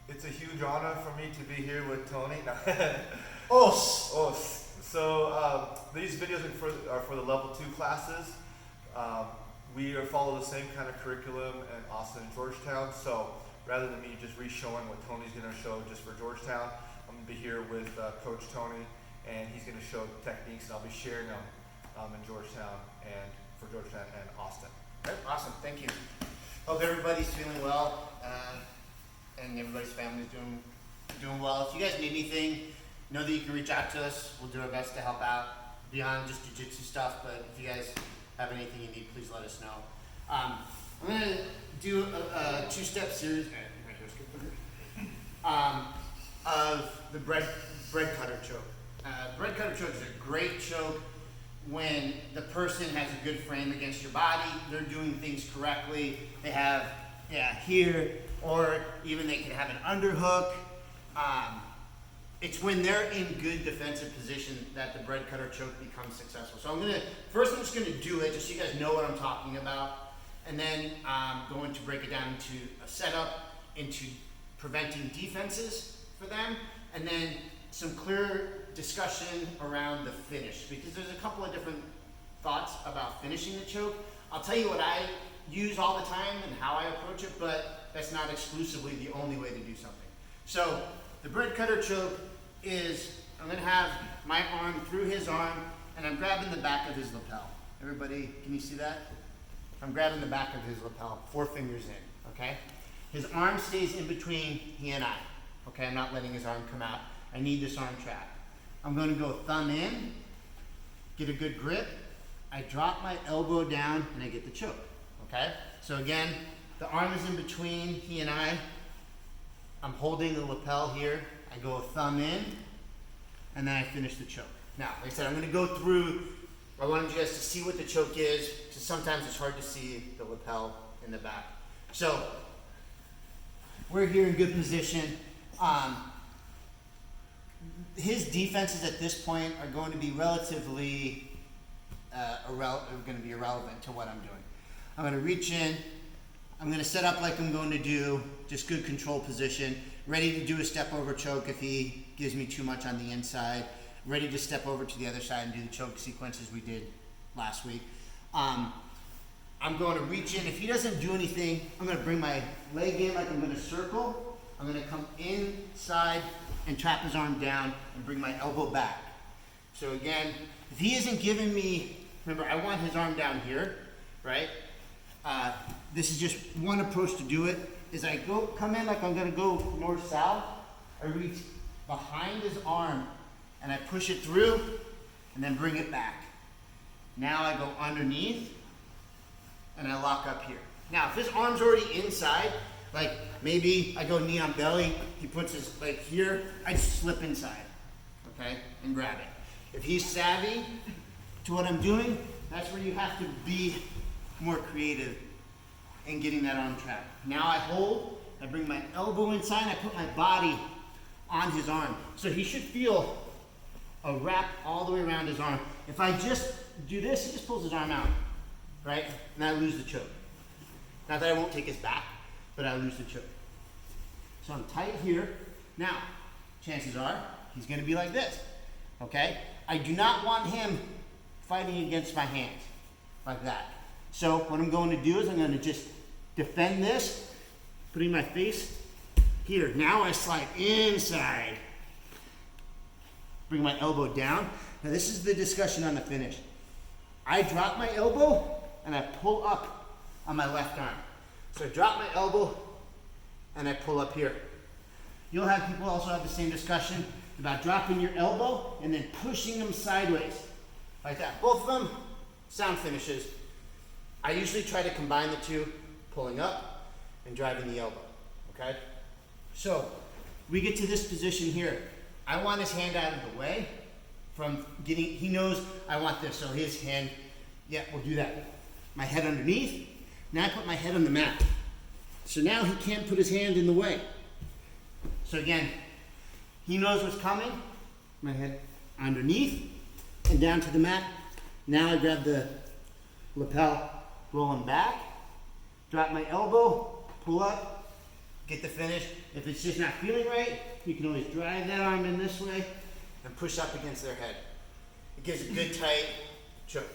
It's a huge honor for me to be here with Tony. Os. So these videos are for the level 2 classes. We follow the same kind of curriculum in Austin and Georgetown. So rather than me just re-showing what Tony's going to show just for Georgetown, I'm going to be here with Coach Tony, and he's going to show techniques, and I'll be sharing them in Georgetown and for Georgetown and Austin. Okay, awesome, thank you. Hope everybody's feeling well, and everybody's family's doing well. If you guys need anything, know that you can reach out to us. We'll do our best to help out beyond just jiu-jitsu stuff, but if you guys have anything you need, please let us know. I'm going to do a two-step series of the bread cutter choke. Bread cutter choke is a great choke when the person has a good frame against your body, they're doing things correctly, they have, here, or even they can have an underhook. It's when they're in good defensive position that the bread cutter choke becomes successful. So I'm just gonna do it just so you guys know what I'm talking about, and then I'm going to break it down into a setup, into preventing defenses for them, and then some clear discussion around the finish, because there's a couple of different thoughts about finishing the choke. I'll tell you what I use all the time and how I approach it, but that's not exclusively the only way to do something. So the bread cutter choke is, I'm gonna have my arm through his arm, and I'm grabbing the back of his lapel. Everybody, can you see that? I'm grabbing the back of his lapel, 4 fingers in, okay? His arm stays in between he and I, okay? I'm not letting his arm come out. I need this arm trapped. I'm going to go thumb in, get a good grip. I drop my elbow down and I get the choke, okay? So again, the arm is in between he and I. I'm holding the lapel here. I go thumb in, and then I finish the choke. Now, like I said, I'm going to go through, I wanted you guys to see what the choke is, because sometimes it's hard to see the lapel in the back. So, we're here in good position. His defenses at this point are going to be relatively irrelevant to what I'm doing. I'm going to reach in. I'm going to set up like I'm going to do, just good control position. Ready to do a step over choke if he gives me too much on the inside. Ready to step over to the other side and do the choke sequences we did last week. I'm going to reach in. If he doesn't do anything, I'm going to bring my leg in like I'm going to circle. I'm going to come inside and trap his arm down and bring my elbow back. So again, if he isn't giving me, remember I want his arm down here, right? This is just one approach to do it, is I come in like I'm gonna go north-south, I reach behind his arm and I push it through and then bring it back. Now I go underneath and I lock up here. Now if his arm's already inside, like maybe I go knee on belly, he puts his leg here, I just slip inside, okay, and grab it. If he's savvy to what I'm doing, that's where you have to be more creative in getting that arm trapped. Now I hold, I bring my elbow inside, I put my body on his arm. So he should feel a wrap all the way around his arm. If I just do this, he just pulls his arm out, right? And I lose the choke. Not that I won't take his back, but I lose the choke. So I'm tight here. Now, chances are, he's gonna be like this, okay? I do not want him fighting against my hands, like that. So what I'm going to do is I'm gonna just defend this, putting my face here. Now I slide inside, bring my elbow down. Now this is the discussion on the finish. I drop my elbow and I pull up on my left arm. So I drop my elbow and I pull up here. You'll have people also have the same discussion about dropping your elbow and then pushing them sideways, like that. Both of them, sound finishes. I usually try to combine the two, pulling up and driving the elbow, okay? So, we get to this position here. I want his hand out of the way from getting, he knows I want this, so his hand, yeah, we'll do that. My head underneath, now I put my head on the mat. So now he can't put his hand in the way. So again, he knows what's coming, my head underneath and down to the mat. Now I grab the lapel, rolling back, drop my elbow, pull up, get the finish. If it's just not feeling right, you can always drive that arm in this way and push up against their head. It gives a good tight choke.